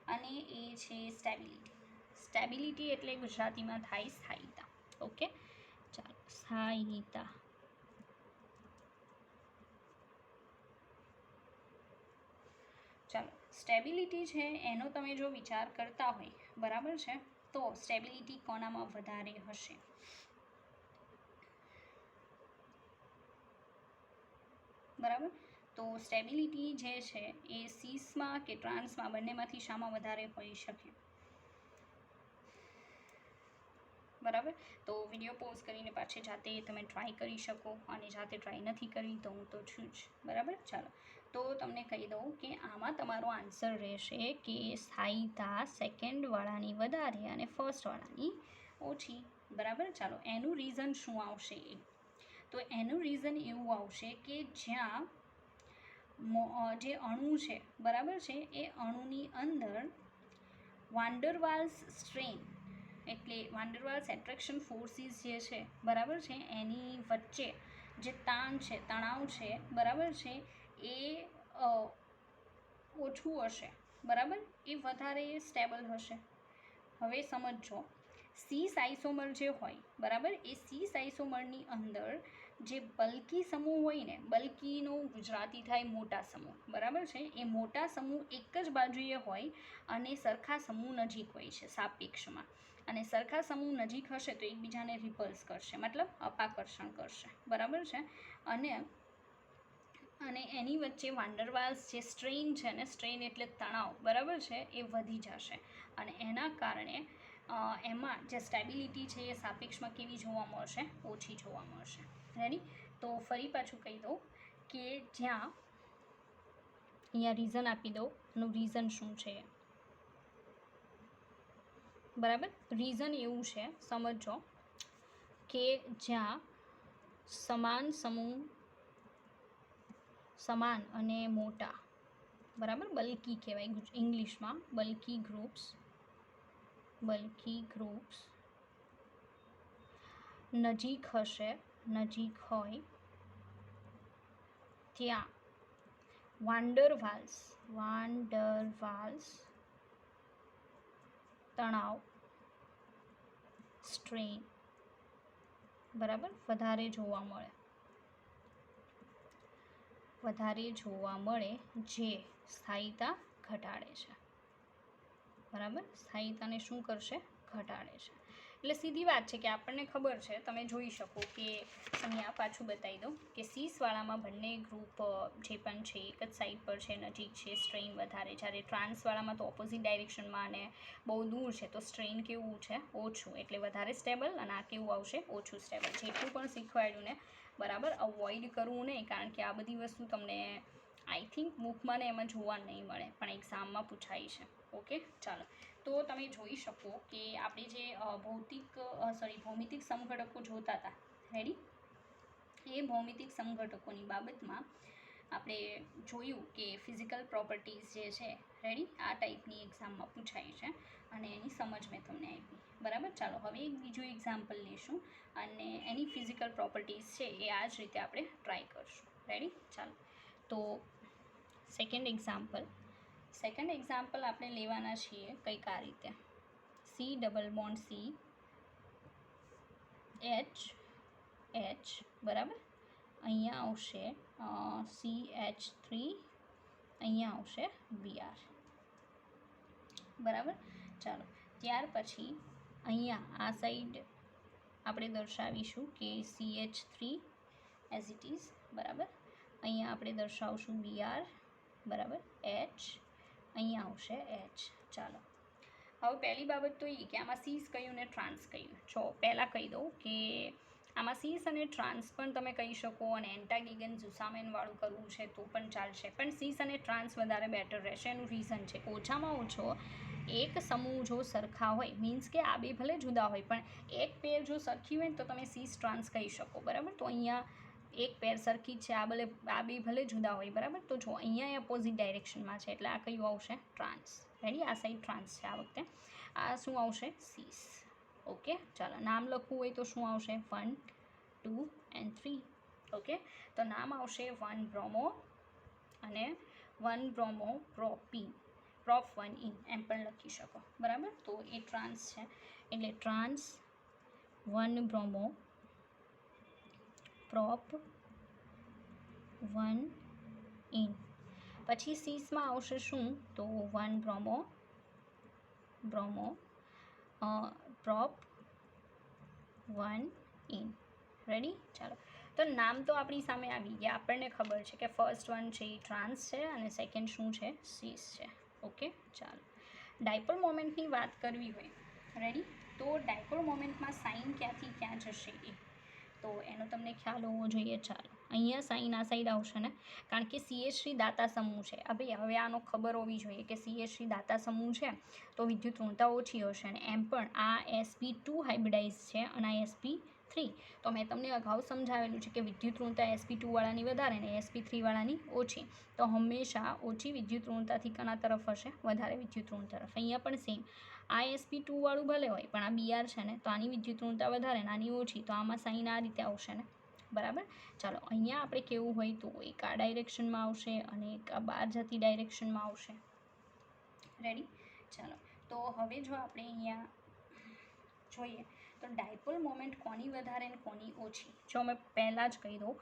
અને એ છે સ્ટેબિલિટી. સ્ટેબિલિટી એટલે ગુજરાતીમાં થાય સ્થાયીતા. ઓકે, ચાલો, સ્થાયીતા. ચાલો, સ્ટેબિલિટી છે એનો તમે જો વિચાર કરતા હોય, બરાબર છે, તો સ્ટેબિલિટી કોનામાં વધારે હશે? બરાબર. તો સ્ટેબિલિટી જે છે એ સીસમાં કે ટ્રાન્સમાં બંનેમાંથી શામાં વધારે હોઈ શકે? બરાબર. તો વિડીયો પોઝ કરીને પાછી જાતે તમે ટ્રાય કરી શકો, અને જાતે ટ્રાય નથી કરવી તો હું તો છું જ, બરાબર. ચાલો તો તમને કહી દઉં કે આમાં તમારો આન્સર રહેશે કે સ્થાયીતા સેકન્ડવાળાની વધારે અને ફર્સ્ટવાળાની ઓછી, બરાબર. ચાલો એનું રીઝન શું આવશે? તો એનું રીઝન એવું આવશે કે જ્યાં જે અણુ છે, બરાબર છે, એ અણુની અંદર વાન્ડરવાલ્સ સ્ટ્રેન એટલે વાન્ડરવાલ્સ એટ્રેક્શન ફોર્સીસ જે છે, બરાબર છે, એની વચ્ચે જે તાણ છે, તણાવ છે, બરાબર છે, એ ઓછું હશે, બરાબર, એ વધારે સ્ટેબલ હશે. હવે સમજો, સીસ આઇસોમર જે હોય, બરાબર, એ સીસ આઇસોમરની અંદર જે બલ્કી સમૂહ હોય ને, બલ્કીનું ગુજરાતી થાય મોટા સમૂહ, બરાબર છે, એ મોટા સમૂહ એક જ બાજુએ હોય અને સરખા સમૂહ નજીક હોય છે સાપેક્ષમાં. અને સરખા સમૂહ નજીક હશે તો એકબીજાને રિપલ્સ કરશે, મતલબ અપાકર્ષણ કરશે, બરાબર છે. અને એની વચ્ચે વાન્ડરવાલ્સ જે સ્ટ્રેન છે ને, સ્ટ્રેન એટલે તણાવ, બરાબર છે, એ વધી જશે. અને એના કારણે એમાં જે સ્ટેબિલિટી છે એ સાપેક્ષમાં કેવી જોવા મળશે? ઓછી જોવા મળશે. રેડી? તો ફરી પાછું કહી દઉં કે જ્યાં અહીંયા રીઝન આપી દઉં, એનું રીઝન શું છે, બરાબર. રીઝન એવું છે, સમજો કે જ્યાં સમાન અને મોટા, બરાબર, બલ્કી કહેવાય ઇંગ્લિશમાં, બલ્કી ગ્રુપ્સ નજીક હશે, નજીક હોય ત્યાં વાંડરવાલ્સ તણાવ, સ્ટ્રેન, બરાબર, વધારે જોવા મળે જે સ્થાયીતા ઘટાડે છે, બરાબર, સ્થાયીતાને શું કરશે? ઘટાડે છે. એટલે સીધી વાત છે કે આપણને ખબર છે, તમે જોઈ શકો કે અહીંયા પાછું બતાવી દઉં કે સીસવાળામાં બંને ગ્રુપ જે પણ છે એક જ સાઈડ પર છે, નજીક છે, સ્ટ્રેઇન વધારે. જ્યારે ટ્રાન્સવાળામાં તો ઓપોઝિટ ડાયરેક્શનમાં અને બહુ દૂર છે, તો સ્ટ્રેઇન કેવું છે? ઓછું, એટલે વધારે સ્ટેબલ, અને આ કેવું આવશે? ઓછું સ્ટેબલ. જેટલું પણ શીખવાડ્યું ને, બરાબર, અવોઇડ કરવું નહીં, કારણ કે આ બધી વસ્તુ તમને આઈ થિંક બુકમાં ને એમાં જોવા નહીં મળે, પણ એક્ઝામમાં પૂછાય છે. ઓકે, ચાલો. તો તમે જોઈ શકો કે આપણે જે ભૌમિતિક સમઘટકો જોતા હતા, રેડી, એ ભૌમિતિક સમઘટકોની બાબતમાં આપણે જોયું કે ફિઝિકલ પ્રોપર્ટીઝ જે છે, રેડી, આ ટાઈપની એક્ઝામમાં પૂછાય છે, અને એની સમજ મેં તમને આપી, બરાબર. ચાલો, હવે એક બીજું એક્ઝામ્પલ લઈશું, અને એની ફિઝિકલ પ્રોપર્ટીઝ છે એ આ જ રીતે આપણે ટ્રાય કરશું, રેડી. ચાલો, તો સેકન્ડ એક્ઝામ્પલ આપણે લેવાના છીએ કંઈક આ રીતે, C double bond C H, બરાબર, અહીંયા આવશે CH3, અહીંયા આવશે Br, બરાબર. ચાલો, ત્યાર પછી અહીંયા આ સાઈડ આપણે દર્શાવીશું કે CH3 એઝ ઇટ ઇઝ, બરાબર, અહીંયા આપણે દર્શાવશું Br, બરાબર, H, અહીંયા આવશે H. ચાલો, હવે પહેલી બાબત તો એ કે આમાં સીસ કયું ને ટ્રાન્સ કયું. જો પહેલાં કહી દઉં કે આમાં સીસ અને ટ્રાન્સ પણ તમે કહી શકો, અને એન્ટાગીગન ઝુસામેનવાળું કરવું છે તો પણ ચાલશે, પણ સીસ અને ટ્રાન્સ વધારે બેટર રહેશે. એનું રીઝન છે કે ઓછામાં ઓછો એક સમૂહ જો સરખા હોય, મીન્સ કે આ બે ભલે જુદા હોય, પણ એક પેર જો સરખી હોય ને તો તમે સીસ ટ્રાન્સ કહી શકો, બરાબર. તો અહીંયા એક પેર સરખી છે, આ બે ભલે જુદા હોય, બરાબર. તો જો અહીંયા ઓપોઝિટ ડાયરેક્શનમાં છે, એટલે આ કયું આવશે? Trans, ready. આ સાઈડ ટ્રાન્સ છે આ વખતે. આ શું આવશે? સીસ. ઓકે, ચાલો, નામ લખવું હોય તો શું આવશે? 1, 2 and 3. ઓકે, તો નામ આવશે 1 બ્રોમો અને 1 બ્રોમો પ્રોપિન, પ્રોપ 1 ઇન, એમ પણ લખી શકો, બરાબર. તો એ ટ્રાન્સ છે, એટલે ટ્રાન્સ 1 બ્રોમો પ્રોપ 1 ઇન. પછી સીસમાં આવશે શું? તો 1 બ્રોમો પ્રોપ 1 ઇન, રેડી. ચાલો, તો નામ તો આપણી સામે આવી ગયા, આપણને ખબર છે કે ફર્સ્ટ વન છે એ ટ્રાન્સ છે, અને સેકન્ડ શું છે? સીસ છે. ઓકે, ચાલો, ડાયપોલ મોમેન્ટની વાત કરવી હોય, રેડી, તો ડાયપોલ મોમેન્ટમાં સાઇન ક્યાંથી ક્યાં જશે એ તો એનો તમને ખ્યાલ હોવો જોઈએ. ચાલો, અહીંયા સાઇન આ સાઈડ આવશે ને, કારણ કે CH3 દાતા સમૂહ છે. હવે આનો ખબર હોવી જોઈએ કે CH3 દાતા સમૂહ છે તો વિદ્યુત ઋણતા ઓછી હશે, અને એમ પણ આ sp2 હાઇબ્રિડાઇઝ છે અને આ sp3. તો મેં તમને અગાઉ સમજાવેલું છે કે વિદ્યુત ઋણતા sp2 વાળાની વધારે અને sp3 વાળાની ઓછી, તો હંમેશા ઓછી વિદ્યુત ઋણતાથી કના તરફ હશે? વધારે વિદ્યુત ઋણ તરફ. અહીંયા પણ સેમ, આ sp2 વાળું ભલે હોય, પણ આ Br છે ને, તો આની વિદ્યુત ઋણતા વધારે ને આની ઓછી, તો આમાં સાઇન આ રીતે આવશે ને, બરાબર. ચાલો, અહીંયા આપણે કેવું હોય તો એક આ ડાયરેક્શનમાં આવશે અને એક આ બહાર જતી ડાયરેક્શનમાં આવશે, રેડી. ચાલો, તો હવે જો આપણે અહીંયા જોઈએ તો ડાયપોલ મોમેન્ટ કોની વધારે ને કોની ઓછી, જો મેં પહેલાં જ કહી દઉં,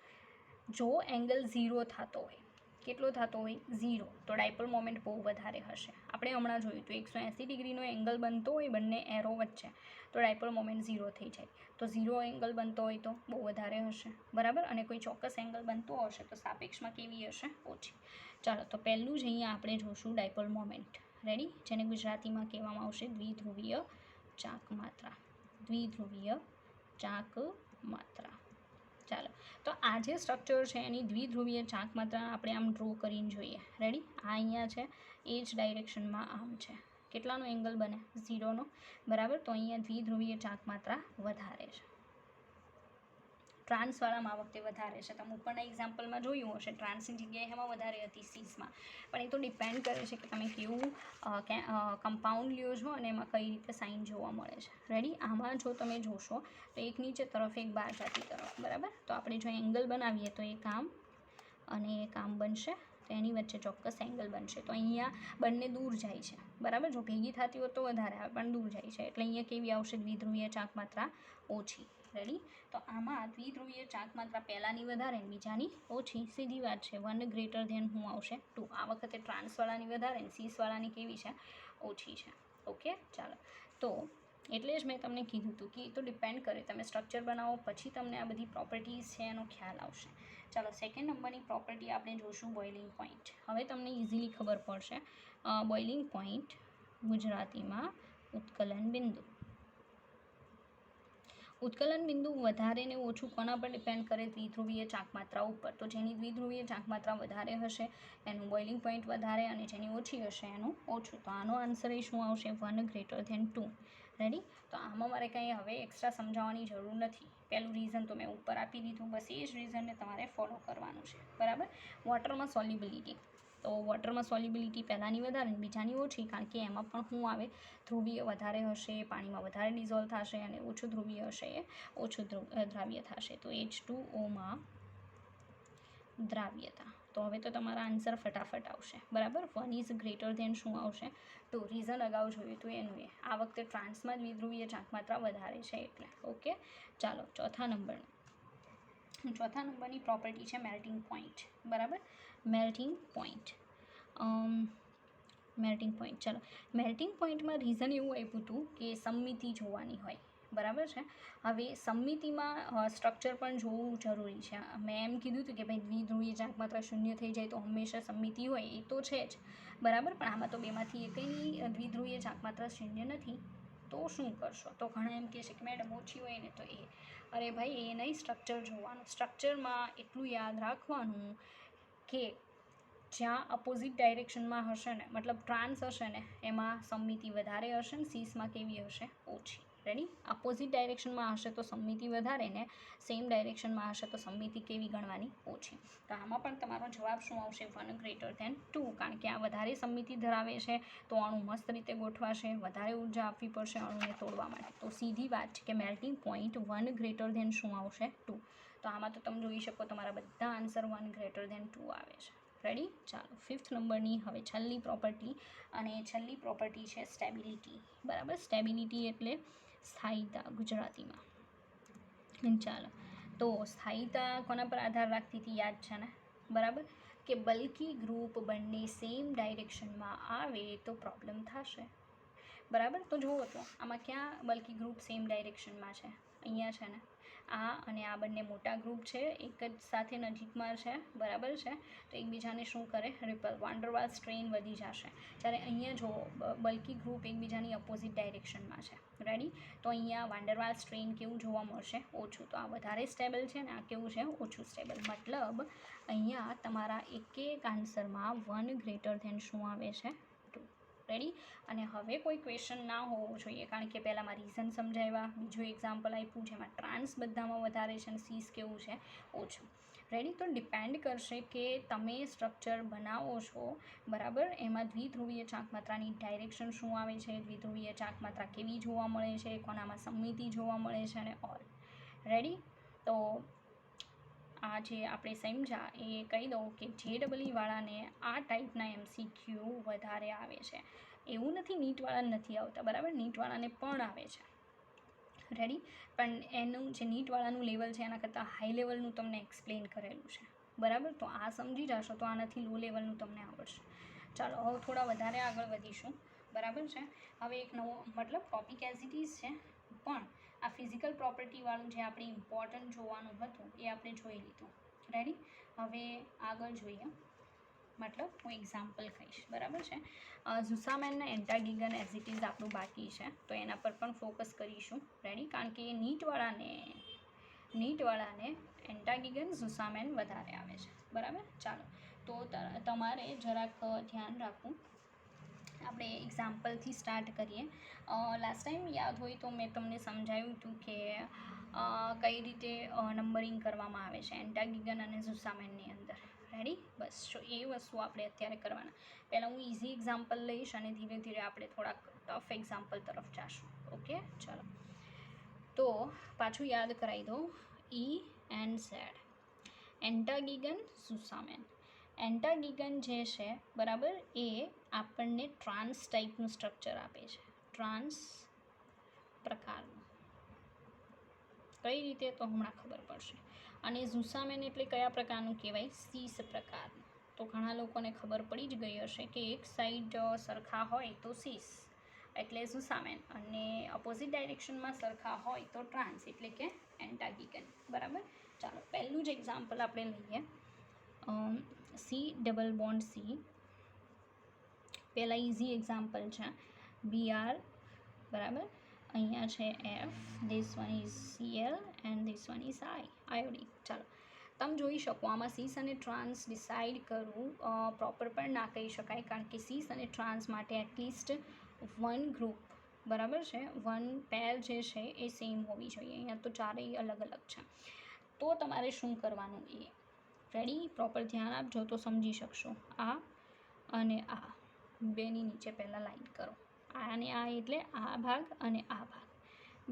જો એંગલ 0 થતો હોય, કેટલો થતો હોય? 0, તો ડાયપોલ મોમેન્ટ બહુ વધારે હશે. આપણે હમણાં જોયું તો 180 ડિગ્રીનો એંગલ બનતો હોય બંને એરો વચ્ચે, તો ડાયપોલ મોમેન્ટ 0 થઈ જાય. તો 0 એંગલ બનતો હોય તો બહુ વધારે હશે, બરાબર, અને કોઈ ચોક્કસ એંગલ બનતો હશે તો સાપેક્ષમાં કેવી હશે? ઓછી. ચાલો, તો પહેલું જ અહીંયા આપણે જોશું ડાયપોલ મોમેન્ટ, રેડી, જેને ગુજરાતીમાં કહેવામાં આવશે દ્વિધ્રુવીય ચાકમાત્રા. ચાલો, તો આ જે સ્ટ્રક્ચર છે એની દ્વિધ્રુવીય ચાકમાત્રા આપણે આમ ડ્રો કરીને જોઈએ, રેડી. આ અહીંયા છે, એ જ ડાયરેક્શનમાં આમ છે, કેટલાનો એંગલ બને? 0નો, બરાબર. તો અહીંયા દ્વિધ્રુવીય ચાકમાત્રા વધારે છે, ટ્રાન્સવાળામાં આ વખતે વધારે છે. તમે ઉપરના એક્ઝામ્પલમાં જોયું હશે, ટ્રાન્સની જગ્યાએ એમાં વધારે હતી સીસમાં, પણ એ તો ડિપેન્ડ કરે છે કે તમે કેવું કમ્પાઉન્ડ લ્યો છો અને એમાં કઈ રીતે સાઇન જોવા મળે છે, રેડી. આમાં જો તમે જોશો તો એક નીચે તરફ એક બહાર જાતી તરફ, બરાબર. તો આપણે જો એંગલ બનાવીએ તો એક આમ અને એક આમ બનશે, તો એની વચ્ચે ચોક્કસ એંગલ બનશે. તો અહીંયા બંને દૂર જાય છે, બરાબર. જો ભેગી થતી હોત તો વધારે આવે, પણ દૂર જાય છે એટલે અહીંયા કેવી આવશે? દ્વિધ્રુવીય ચાક માત્રા ઓછી. રેડી? તો આમાં દ્વિધ્રુવીય ચાક માત્રા પહેલાંની વધારે ને બીજાની ઓછી, સીધી વાત છે. 1 ગ્રેટર ધેન શું આવશે? 2. આ વખતે ટ્રાન્સવાળાની વધારે ને સીસવાળાની કેવી છે? ઓછી છે. ઓકે, ચાલો. તો એટલે જ મેં તમને કીધું હતું કે એ તો ડિપેન્ડ કરે, તમે સ્ટ્રક્ચર બનાવો પછી તમને આ બધી પ્રોપર્ટીઝ છે એનો ખ્યાલ આવશે. ચાલો, સેકન્ડ નંબરની પ્રોપર્ટી આપણે જોઈશું બોઇલિંગ પોઈન્ટ. હવે તમને ઇઝીલી ખબર પડશે. બોઇલિંગ પોઈન્ટ ગુજરાતીમાં ઉત્કલન બિંદુ. ઉત્કલન બિંદુ વધારે ને ઓછું કોના પર ડિપેન્ડ કરે? દ્વિધ્રુવીય ચાકમાત્રા ઉપર. તો જેની દ્વિધ્રુવીય ચાકમાત્રા વધારે હશે એનું બોઇલિંગ પોઈન્ટ વધારે, અને જેની ઓછી હશે એનું ઓછું. તો આનો આન્સર એ શું આવશે? 1 ગ્રેટર ધેન 2. રેડી? તો આમાં મારે કંઈ હવે એક્સ્ટ્રા સમજાવવાની જરૂર નથી. પહેલું રીઝન તો મેં ઉપર આપી દીધું, બસ એ જ રીઝનને તમારે ફોલો કરવાનું છે, બરાબર. વોટરમાં સોલ્યુબિલિટી. તો વોટરમાં સોલ્યુબિલિટી પહેલાંની વધારે ને બીજાની ઓછી, કારણ કે એમાં પણ શું આવે? ધ્રુવીય વધારે હશે, પાણીમાં વધારે ડિઝોલ્વ થશે, અને ઓછું ધ્રુવીય હશે એ ઓછું દ્રાવ્ય થશે. તો H2Oમાં દ્રાવ્યતા. તો હવે તો તમારા આન્સર ફટાફટ આવશે, બરાબર. 1 ઇઝ ગ્રેટર ધેન શું આવશે? 2. રીઝન અગાઉ જોયું હતું એનું એ. આ વખતે ટ્રાન્સમાં દ્વિધ્રુવીય ચાકમાત્રા વધારે છે એટલે. ઓકે, ચાલો. ચોથા નંબરની પ્રોપર્ટી છે મેલ્ટિંગ પોઈન્ટ, બરાબર. Melting point. ચાલો, મેલ્ટિંગ પોઈન્ટમાં રીઝન એવું આપ્યું હતું કે સમમિતિ જોવાની હોય, બરાબર છે. હવે સમમિતિમાં સ્ટ્રક્ચર પણ જોવું જરૂરી છે. મેં એમ કીધું હતું કે ભાઈ દ્વિધ્રુવીય ચાકમાત્રા શૂન્ય થઈ જાય તો હંમેશા સમમિતિ હોય, એ તો છે જ, બરાબર. પણ આમાં તો બેમાંથી એકની દ્વિધ્રુવીય ચાકમાત્રા શૂન્ય નથી, તો શું કરશો? તો ઘણા એમ કહે છે કે મેડમ ઓછી હોય ને તો એ. અરે ભાઈ, એ નહીં, સ્ટ્રક્ચર જોવાનું. સ્ટ્રક્ચરમાં એટલું યાદ રાખવાનું કે જ્યાં અપોઝિટ ડાયરેક્શનમાં હશે ને, મતલબ ટ્રાન્સ હશે ને, એમાં સમમિતિ વધારે હશે ને સીસમાં કેવી હશે? ઓછી. રેડી? અપોઝિટ ડાયરેક્શનમાં હશે તો સમમિતિ વધારે, ને સેમ ડાયરેક્શનમાં હશે તો સમમિતિ કેવી ગણવાની? ઓછી. તો આમાં પણ તમારો જવાબ શું આવશે? 1 ગ્રેટર ધેન 2. કારણ કે આ વધારે સમમિતિ ધરાવે છે તો અણુ મસ્ત રીતે ગોઠવાશે, વધારે ઉર્જા આપવી પડશે અણુને તોડવા માટે. તો સીધી વાત છે કે મેલ્ટિંગ પોઈન્ટ 1 ગ્રેટર ધેન શું આવશે? 2. તો આમાં તો તમે જોઈ શકો તમારા બધા આન્સર 1 ગ્રેટર ધેન 2 આવે છે. રેડી? ચાલો, 5th નંબરની હવે છેલ્લી પ્રોપર્ટી, અને છેલ્લી પ્રોપર્ટી છે સ્ટેબિલિટી, બરાબર. સ્ટેબિલિટી એટલે સ્થાયીતા ગુજરાતીમાં. ચાલો, તો સ્થાયીતા કોના પર આધાર રાખતી હતી? યાદ છે ને, બરાબર, કે બલ્કી ગ્રુપ બંને સેમ ડાયરેક્શનમાં આવે તો પ્રોબ્લેમ થશે, બરાબર. તો જુઓ તો આમાં ક્યાં બલ્કી ગ્રુપ સેમ ડાયરેક્શનમાં છે? અહીંયા છે ને. આ અને આ બંને મોટા ગ્રુપ છે, એક જ સાથે નજીકમાં છે, બરાબર છે. તો એકબીજાને શું કરે? રિપલ. વાન ડર વાલ્સ સ્ટ્રેન વધી જશે. જ્યારે અહીંયા જો બલ્કી ગ્રુપ એકબીજાની અપોઝિટ ડાયરેક્શનમાં છે. રેડી? તો અહીંયા વાન ડર વાલ્સ સ્ટ્રેન કેવું જોવા મળશે? ઓછું. તો આ વધારે સ્ટેબલ છે ને આ કેવું છે? ઓછું સ્ટેબલ. મતલબ અહીંયા તમારા એક આન્સરમાં 1 ગ્રેટર ધેન શું આવે છે? 2. રેડી? અને હવે કોઈ ક્વેશ્ચન ના હોવો જોઈએ, કારણ કે પહેલાંમાં રીઝન સમજાવ્યા, બીજું એક્ઝામ્પલ આપ્યું જેમાં ટ્રાન્સ બધામાં વધારે છે અને સીસ કેવું છે? ઓછું. રેડી? તો ડિપેન્ડ કરશે કે તમે સ્ટ્રક્ચર બનાવો છો, બરાબર, એમાં દ્વિધ્રુવીય ચાકમાત્રાની ડાયરેક્શન શું આવે છે, દ્વિધ્રુવીય ચાકમાત્રા કેવી જોવા મળે છે, કોનામાં સમમિતિ જોવા મળે છે, અને ઓલ. રેડી? તો આ જે આપણે સમજ્યા એ કહી દઉં કે JEE વાળાને આ ટાઈપના MCQ વધારે આવે છે. એવું નથી નીટવાળાને નથી આવતા, બરાબર, નીટવાળાને પણ આવે છે. રેડી? પણ એનું જે નીટવાળાનું લેવલ છે એના કરતાં હાઈ લેવલનું તમને એક્સપ્લેન કરેલું છે, બરાબર. તો આ સમજી જશો તો આનાથી લો લેવલનું તમને આવડશે. ચાલો, હવે થોડા વધારે આગળ વધીશું, બરાબર છે. હવે એક નવો મતલબ ટોપિક એઝ ઇટ ઇઝ છે, પણ આ ફિઝિકલ પ્રોપર્ટીવાળું જે આપણે ઇમ્પોર્ટન્ટ જોવાનું હતું એ આપણે જોઈ લીધું. રેડી? હવે આગળ જોઈએ, મતલબ હું એક્ઝામ્પલ કહીશ, બરાબર છે. ઝુસામેનના એન્ટાગીગન એઝ ઇટ ઇઝ આપણું બાકી છે, તો એના પર પણ ફોકસ કરીશું. રેડી? કારણ કે નીટવાળાને એન્ટાગીગન ઝુસામેન વધારે આવે છે, બરાબર. ચાલો, તો તમારે જરાક ધ્યાન રાખવું. આપણે એક્ઝામ્પલથી સ્ટાર્ટ કરીએ. લાસ્ટ ટાઈમ યાદ હોય તો મેં તમને સમજાવ્યું હતું કે કઈ રીતે નંબરિંગ કરવામાં આવે છે એન્ટાગીગન અને ઝુસામેનની અંદર. રેડી? બસ એ વસ્તુ આપણે અત્યારે કરવાના. પહેલાં હું ઇઝી એક્ઝામ્પલ લઈશ અને ધીરે ધીરે આપણે થોડાક ટફ એક્ઝામ્પલ તરફ જઈશું. ઓકે, ચાલો. તો પાછું યાદ કરાવી દઉં. E and Z. એન્ટાગીગન, ઝુસામેન. એન્ટાગીગન જે છે બરાબર એ આપણને ટ્રાન્સ ટાઈપનું સ્ટ્રક્ચર આપે છે, ટ્રાન્સ પ્રકારનું. કઈ રીતે તો હમણાં ખબર પડશે. અને ઝુસામેન એટલે કયા પ્રકારનું કહેવાય? સીસ પ્રકારનું. તો ઘણા લોકોને ખબર પડી જ ગઈ હશે કે એક સાઈડ સરખા હોય તો સીસ એટલે ઝુસામેન, અને અપોઝિટ ડાયરેક્શનમાં સરખા હોય તો ટ્રાન્સ એટલે કે એન્ટાગીગન. બરાબર. ચાલો પહેલું જ એક્ઝામ્પલ આપણે લઈએ. C double bond C. પહેલાં ઇઝી એક્ઝામ્પલ છે BR. બરાબર. અહીંયા છે F, this one is Cl and this one is iodine. ચાલો તમે જોઈ શકો આમાં સીસ અને ટ્રાન્સ ડિસાઇડ કરવું પ્રોપર પણ ના કહી શકાય, કારણ કે સીસ અને ટ્રાન્સ માટે એટલીસ્ટ વન ગ્રુપ બરાબર છે, વન પેર જે છે એ સેમ હોવી જોઈએ. અહીંયા તો ચારેય અલગ અલગ છે. તો તમારે શું કરવાનું એ રેડી પ્રોપર ધ્યાન આપજો તો સમજી શકશો. આ અને આ બેની નીચે પહેલાં લાઈન કરો. આ અને આ એટલે આ ભાગ અને આ ભાગ.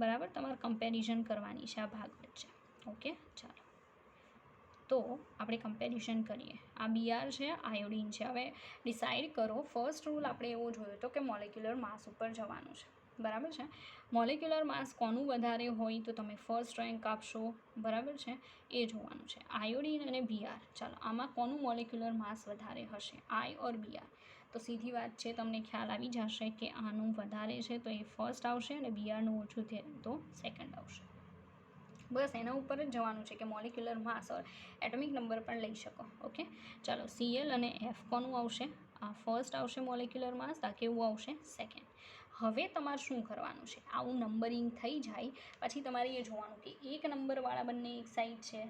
બરાબર. તમારે કમ્પેરિઝન કરવાની છે આ ભાગ વચ્ચે. ઓકે. ચાલો તો આપણે કમ્પેરિઝન કરીએ. આ BR છે, આયોડિન છે. હવે ડિસાઇડ કરો. ફર્સ્ટ રૂલ આપણે એવો જોયો હતો કે મોલેક્યુલર માસ ઉપર જવાનું છે. બરાબર છે. મોલેક્યુલર માસ કોનું વધારે હોય તો તમે ફર્સ્ટ રેન્ક આપશો. બરાબર છે. એ જોવાનું છે. આયોડિન અને BR. ચાલો આમાં કોનું મોલેક્યુલર માસ વધારે હશે, I ઓર BR? તો સીધી વાત છે, તમને ખ્યાલ આવી જશે કે આનું વધારે છે તો એ ફર્સ્ટ આવશે અને BRનું ઓછું છે તો સેકન્ડ આવશે. બસ એના ઉપર જ જવાનું છે કે મોલિક્યુલર માસ ઓર એટોમિક નંબર પણ લઈ શકો. ઓકે. ચાલો Cl અને F કોનું આવશે? આ ફર્સ્ટ આવશે મોલિક્યુલર માસ, આ કેવું આવશે? સેકન્ડ. હવે તમારે શું કરવાનું છે? આવું નંબરિંગ થઈ જાય પછી તમારે એ જોવાનું કે એક નંબરવાળા બંને એક સાઈડ છે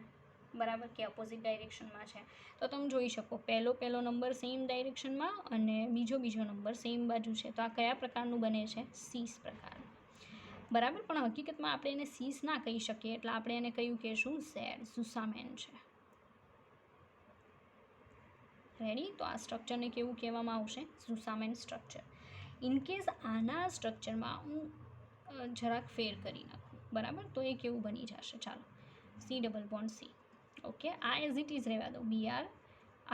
બરાબર કે અપોઝિટ ડાયરેક્શનમાં છે. તો તમે જોઈ શકો પહેલો નંબર સેમ ડાયરેક્શનમાં અને બીજો નંબર સેમ બાજુ છે. તો આ કયા પ્રકારનું બને છે? સીસ પ્રકારનું. બરાબર. પણ હકીકતમાં આપણે એને સીસ ના કહી શકીએ, એટલે આપણે એને કયું કહેશું? ઝેડ, ઝુસામેન છે. રેડી. તો આ સ્ટ્રક્ચરને કેવું કહેવામાં આવશે? ઝુસામેન સ્ટ્રક્ચર. ઇનકેસ આના સ્ટ્રક્ચરમાં હું જરાક ફેર કરી નાખું બરાબર તો એ કેવું બની જશે? ચાલો C double bond C. Okay. આ એઝ ઇટ ઇઝ રહેવા દો. BR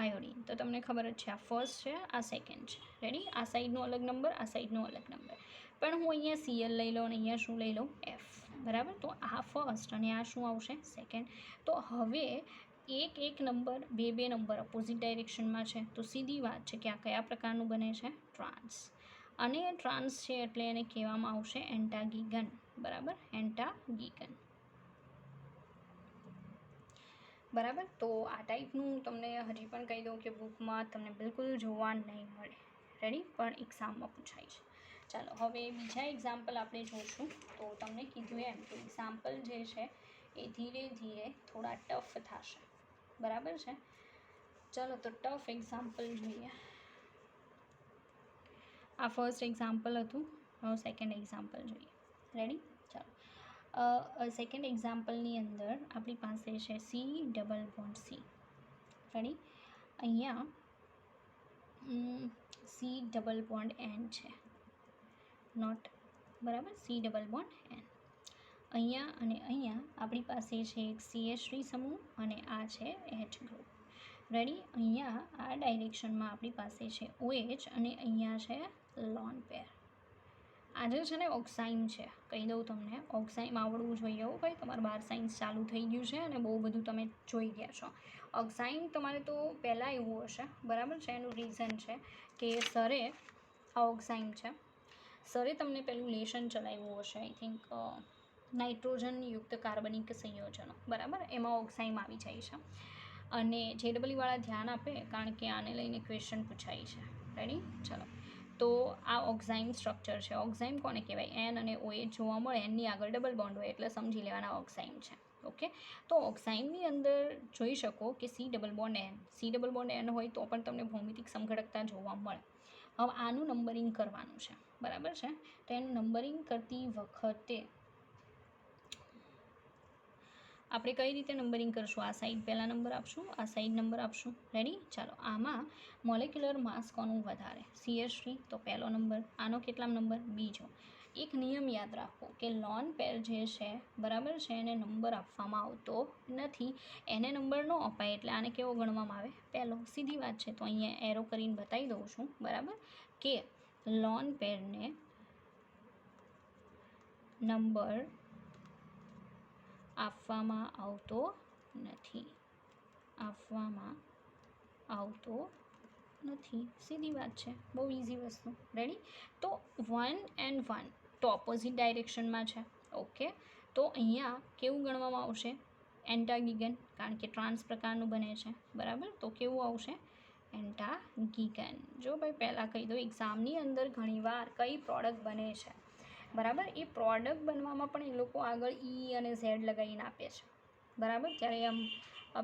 iodine. તો તમને ખબર જ છે આ ફર્સ્ટ છે, આ સેકન્ડ છે. રેડી. આ સાઈડનો અલગ નંબર, આ સાઈડનો અલગ નંબર. પણ હું અહીંયા Cl લઈ લઉં અને અહીંયા શું લઈ લઉં? F. બરાબર. તો આ ફર્સ્ટ અને આ શું આવશે? સેકન્ડ. તો હવે એક નંબર બે નંબર અપોઝિટ ડાયરેક્શનમાં છે તો સીધી વાત છે કે આ કયા પ્રકારનું બને છે? ટ્રાન્સ. અને ટ્રાન્સ છે એટલે એને કહેવામાં આવશે એન્ટાગીગન. બરાબર. એન્ટાગીગન. બરાબર. તો આ ટાઈપનું તમને હજી પણ કહી દઉં કે બુકમાં તમને બિલકુલ જોવા નહીં મળે. રેડી. પણ એક્ઝામમાં પૂછાય છે. ચાલો હવે બીજા એક્ઝામ્પલ આપણે જોઈશું. તો તમને કીધું એમ કે એક્ઝામ્પલ જે છે એ ધીરે ધીરે થોડા ટફ થશે. બરાબર છે. ચાલો તો ટફ એક્ઝામ્પલ જોઈએ. આ ફર્સ્ટ એક્ઝામ્પલ હતું. હવે સેકન્ડ એક્ઝામ્પલ જોઈએ. રેડી. ચાલો સેકન્ડ એક્ઝામ્પલની અંદર આપણી પાસે છે C double bond C. Ready. અહીંયા સી ડબલ બોન્ડ એન છે, નોટ. બરાબર. C double bond N. અહીંયા અને અહીંયા આપણી પાસે છે એક CH3 સમૂહ અને આ છે H ગ્રુપ. રેડી. અહીંયા આ ડાયરેક્શનમાં આપણી પાસે છે OH અને અહીંયા છે લોન પેર. આજે છે ને ઓક્સાઇમ છે. કહી દઉં તમને, ઓક્સાઇમ આવડવું જોઈએ હો ભાઈ. તમારે 12 સાયન્સ ચાલુ થઈ ગયું છે અને બહુ બધું તમે જોઈ ગયા છો. ઓક્સાઇમ તમારે તો પહેલાં એવું હશે. બરાબર છે. એનું રીઝન છે કે સરે આ ઓક્સાઇમ છે, સરે તમને પહેલું લેશન ચલાવ્યું હશે આઈ થિંક નાઇટ્રોજનયુક્ત કાર્બનિક સંયોજનો. બરાબર. એમાં ઓક્સાઇમ આવી જાય છે. અને JEE ધ્યાન આપે કારણ કે આને લઈને ક્વેશ્ચન પૂછાય છે. રેડી. ચલો તો આ ઓક્સાઇમ સ્ટ્રક્ચર છે. ઓક્સાઇમ કોને કહેવાય? એન અને OH જોવા મળે, એનની આગળ ડબલ બોન્ડ હોય એટલે સમજી લેવાના ઓક્સાઇમ છે. ઓકે. તો ઓક્સાઇમની અંદર જોઈ શકો કે સી ડબલ બોન્ડ એન હોય તો પણ તમને ભૌમિતિક સમઘટકતા જોવા મળે. હવે આનું નંબરિંગ કરવાનું છે. બરાબર છે. તો એનું નંબરિંગ કરતી વખતે આપણે કઈ રીતે નંબરિંગ કરશું? આ સાઈડ પહેલાં નંબર આપશું, આ સાઈડ નંબર આપશું. રેડી. ચાલો આમાં મોલેક્યુલર માસ કોનું વધારે? CH3 તો પહેલો નંબર. આનો કેટલા નંબર? બીજો. એક નિયમ યાદ રાખો કે લોન પેર જે છે બરાબર છે એને નંબર આપવામાં આવતો નથી, એને નંબર ન અપાય એટલે આને કેવો ગણવામાં આવે? પહેલો. સીધી વાત છે. તો અહીંયા એરો કરીને બતાવી દઉં છું બરાબર કે લોન પેરને નંબર આપવામાં આવતો નથી, આપવામાં આવતો નથી. સીધી વાત છે, બહુ ઇઝી વસ્તુ. રેડી? તો 1 and 1 તો ઓપોઝિટ ડાયરેક્શનમાં છે. ઓકે, તો અહીંયા કેવું ગણવામાં આવશે? એન્ટાગીગન, કારણ કે ટ્રાન્સ પ્રકારનું બને છે બરાબર. તો કેવું આવશે? એન્ટાગીગન. જો ભાઈ પહેલાં કહી દો, એક્ઝામની અંદર ઘણીવાર કઈ પ્રોડક્ટ બને છે બરાબર, એ પ્રોડક્ટ બનવામાં પણ એ લોકો આગળ ઈ અને ઝેડ લગાવીને આપે છે બરાબર. ત્યારે આમ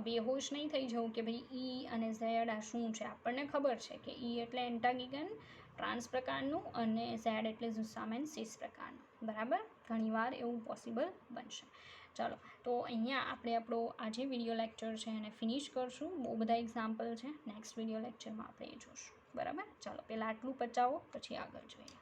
બેહોશ નહીં થઈ જવું કે ભાઈ ઈ અને ઝેડ આ શું છે. આપણને ખબર છે કે ઈ એટલે એન્ટાગીગન ટ્રાન્સ પ્રકારનું અને ઝેડ એટલે ઝુસામેન સિસ પ્રકારનું બરાબર. ઘણીવાર એવું પોસિબલ બનશે. ચાલો, તો અહીંયા આપણે આપણો આજે વિડીયો લેક્ચર છે એને ફિનિશ કરશું. બહુ બધા એક્ઝામ્પલ છે, નેક્સ્ટ વિડીયો લેક્ચરમાં આપણે એ જોઈશું બરાબર. ચાલો, પહેલાં આટલું પચાવો પછી આગળ જોઈએ.